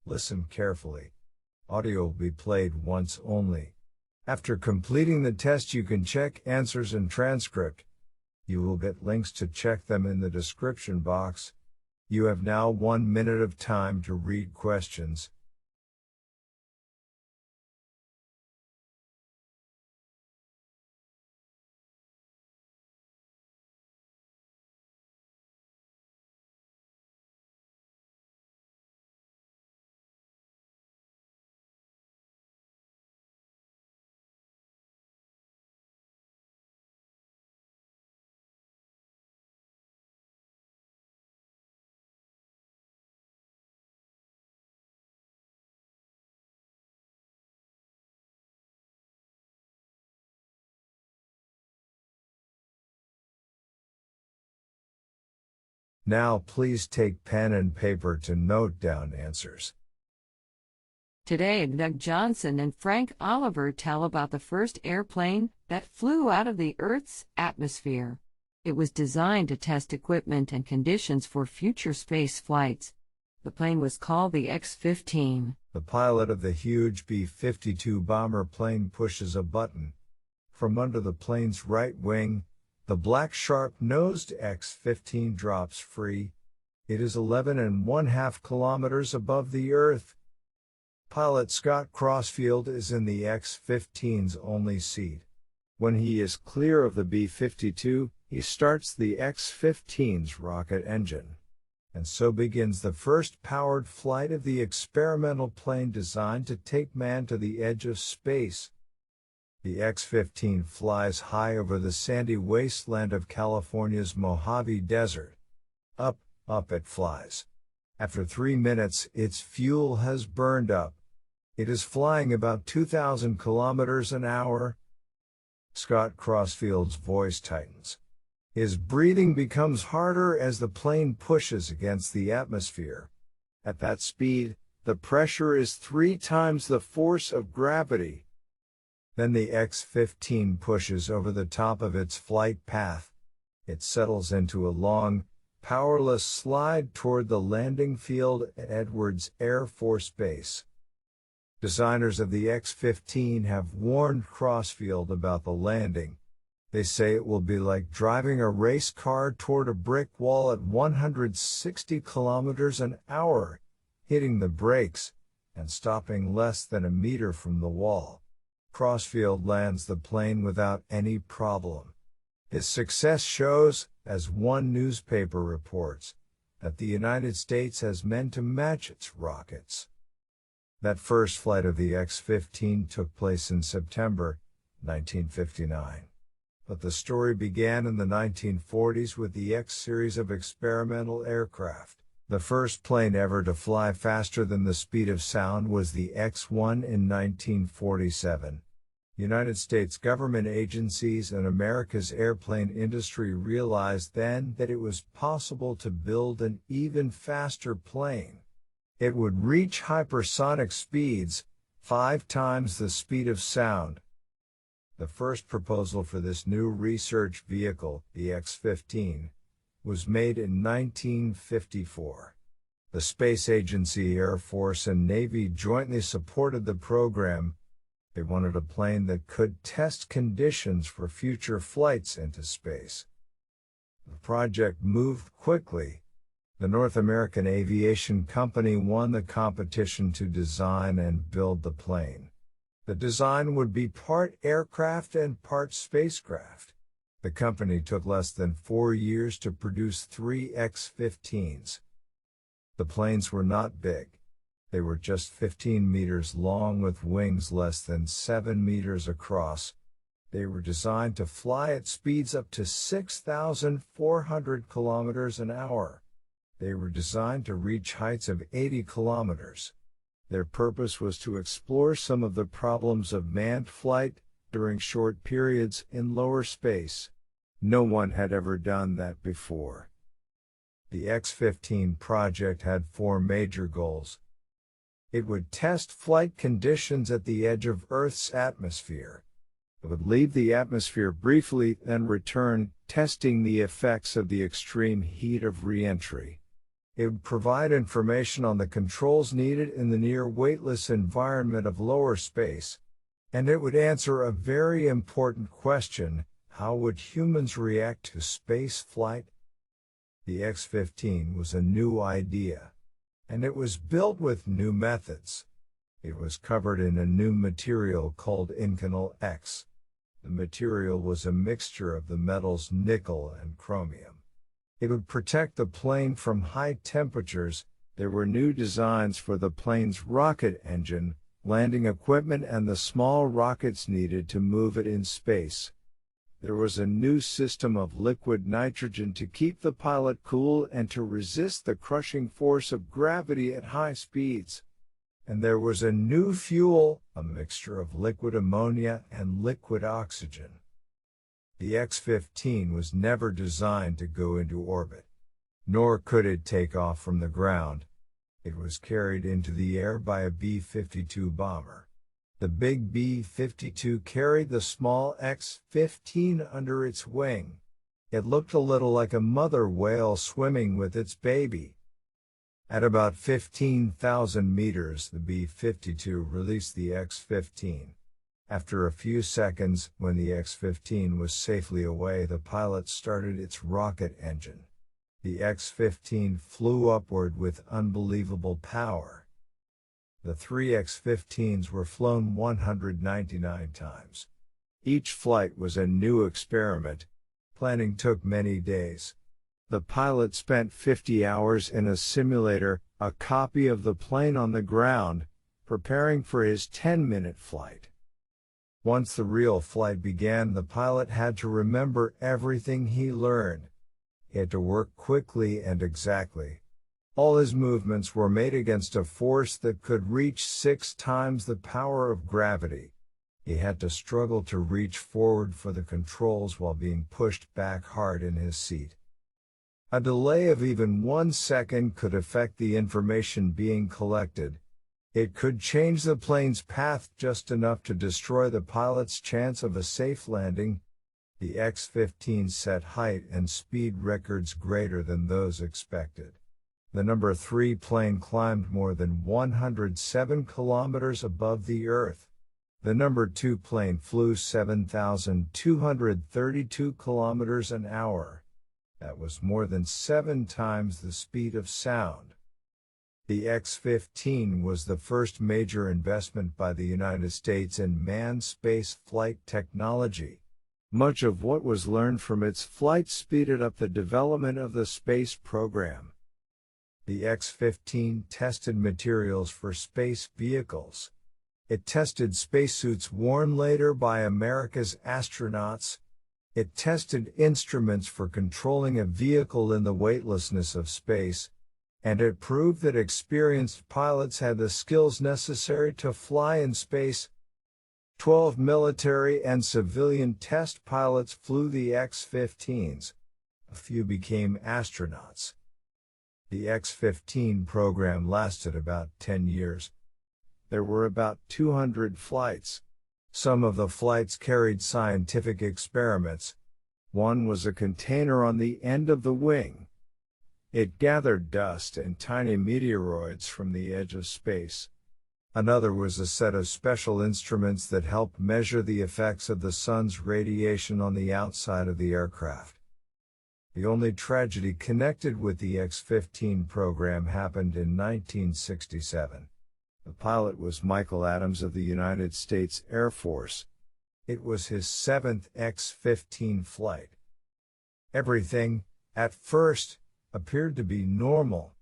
Listen carefully. Audio will be played once only. After completing the test, you can check answers and transcript. You will get links to check them in the description box. You have now 1 minute of time to read questions. Now please take pen and paper to note down answers. Today, Doug Johnson and Frank Oliver tell about the first airplane that flew out of the Earth's atmosphere. It was designed to test equipment and conditions for future space flights. The plane was called the X-15. The pilot of the huge B-52 bomber plane pushes a button. From under the plane's right wing, the black sharp-nosed X-15 drops free. It is 11.5 kilometers above the Earth. Pilot Scott Crossfield is in the X-15's only seat. When he is clear of the B-52, he starts the X-15's rocket engine. And so begins the first powered flight of the experimental plane designed to take man to the edge of space. The X-15 flies high over the sandy wasteland of California's Mojave Desert. Up it flies. After 3 minutes, its fuel has burned up. It is flying about 2,000 kilometers an hour. Scott Crossfield's voice tightens. His breathing becomes harder as the plane pushes against the atmosphere. At that speed, the pressure is 3 times the force of gravity. Then the X-15 pushes over the top of its flight path. It settles into a long, powerless slide toward the landing field at Edwards Air Force Base. Designers of the X-15 have warned Crossfield about the landing. They say it will be like driving a race car toward a brick wall at 160 kilometers an hour, hitting the brakes, and stopping less than a meter from the wall. Crossfield lands the plane without any problem. His success shows, as one newspaper reports, that the United States has men to match its rockets. That first flight of the X-15 took place in September 1959. But the story began in the 1940s with the X series of experimental aircraft. The first plane ever to fly faster than the speed of sound was the X-1 in 1947. United States government agencies and America's airplane industry realized then that it was possible to build an even faster plane. It would reach hypersonic speeds, 5 times the speed of sound. The first proposal for this new research vehicle, the X-15, was made in 1954. The Space Agency, Air Force, and Navy jointly supported the program. They wanted a plane that could test conditions for future flights into space. The project moved quickly. The North American Aviation Company won the competition to design and build the plane. The design would be part aircraft and part spacecraft. The company took less than 4 years to produce 3 X-15s. The planes were not big. They were just 15 meters long with wings less than 7 meters across. They were designed to fly at speeds up to 6,400 kilometers an hour. They were designed to reach heights of 80 kilometers. Their purpose was to explore some of the problems of manned flight during short periods in lower space. No one had ever done that before. The X-15 project had 4 major goals. It would test flight conditions at the edge of Earth's atmosphere. It would leave the atmosphere briefly, then return, testing the effects of the extreme heat of re-entry. It would provide information on the controls needed in the near weightless environment of lower space, and it would answer a very important question: how would humans react to space flight? The X-15 was a new idea, and it was built with new methods. It was covered in a new material called Inconel X. The material was a mixture of the metals nickel and chromium. It would protect the plane from high temperatures. There were new designs for the plane's rocket engine, landing equipment, and the small rockets needed to move it in space. There was a new system of liquid nitrogen to keep the pilot cool and to resist the crushing force of gravity at high speeds. And there was a new fuel, a mixture of liquid ammonia and liquid oxygen. The X-15 was never designed to go into orbit, nor could it take off from the ground. It was carried into the air by a B-52 bomber. The big B-52 carried the small X-15 under its wing. It looked a little like a mother whale swimming with its baby. At about 15,000 meters, the B-52 released the X-15. After a few seconds, when the X-15 was safely away, the pilot started its rocket engine. The X-15 flew upward with unbelievable power. The three X-15s were flown 199 times. Each flight was a new experiment. Planning took many days. The pilot spent 50 hours in a simulator, a copy of the plane on the ground, preparing for his 10-minute flight. Once the real flight began, the pilot had to remember everything he learned. He had to work quickly and exactly. All his movements were made against a force that could reach 6 times the power of gravity. He had to struggle to reach forward for the controls while being pushed back hard in his seat. A delay of even 1 second could affect the information being collected. It could change the plane's path just enough to destroy the pilot's chance of a safe landing. The X-15 set height and speed records greater than those expected. The number 3 plane climbed more than 107 kilometers above the Earth. The number 2 plane flew 7,232 kilometers an hour. That was more than 7 times the speed of sound. The X-15 was the first major investment by the United States in manned space flight technology. Much of what was learned from its flight speeded up the development of the space program. The X-15 tested materials for space vehicles. It tested spacesuits worn later by America's astronauts. It tested instruments for controlling a vehicle in the weightlessness of space. And it proved that experienced pilots had the skills necessary to fly in space. 12 military and civilian test pilots flew the X-15s. A few became astronauts. The X-15 program lasted about 10 years. There were about 200 flights. Some of the flights carried scientific experiments. One was a container on the end of the wing. It gathered dust and tiny meteoroids from the edge of space. Another was a set of special instruments that helped measure the effects of the sun's radiation on the outside of the aircraft. The only tragedy connected with the X-15 program happened in 1967. The pilot was Michael Adams of the United States Air Force. It was his 7th X-15 flight. Everything, at first, appeared to be normal.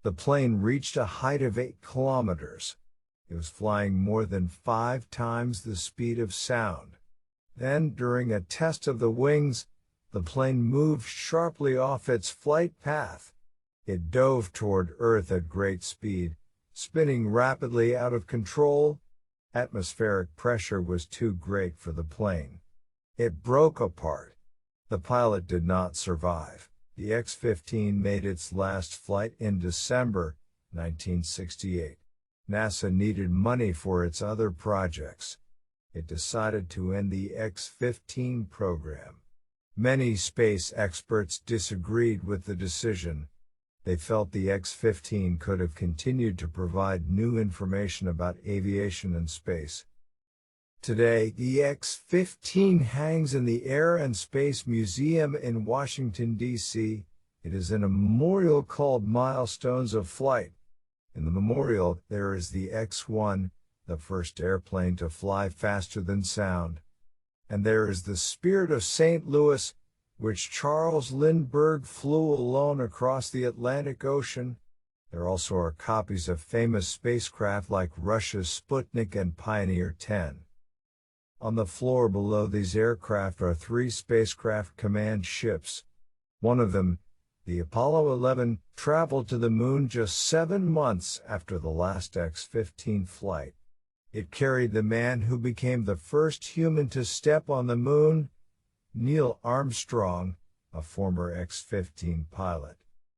The plane reached a height of 8 kilometers. It was flying more than 5 times the speed of sound. Then, during a test of the wings, the plane moved sharply off its flight path. It dove toward Earth at great speed, spinning rapidly out of control. Atmospheric pressure was too great for the plane. It broke apart. The pilot did not survive. The X-15 made its last flight in December 1968. NASA needed money for its other projects. It decided to end the X-15 program. Many space experts disagreed with the decision. They felt the X-15 could have continued to provide new information about aviation and space. Today, the X-15 hangs in the Air and Space Museum in Washington, D.C. It is in a memorial called Milestones of Flight. In the memorial, there is the X-1, the first airplane to fly faster than sound. And there is the Spirit of St. Louis, which Charles Lindbergh flew alone across the Atlantic Ocean. There also are copies of famous spacecraft like Russia's Sputnik and Pioneer 10. On the floor below these aircraft are 3 spacecraft command ships. One of them, the Apollo 11, traveled to the moon just 7 months after the last X-15 flight. It carried the man who became the first human to step on the moon, Neil Armstrong, a former X-15 pilot.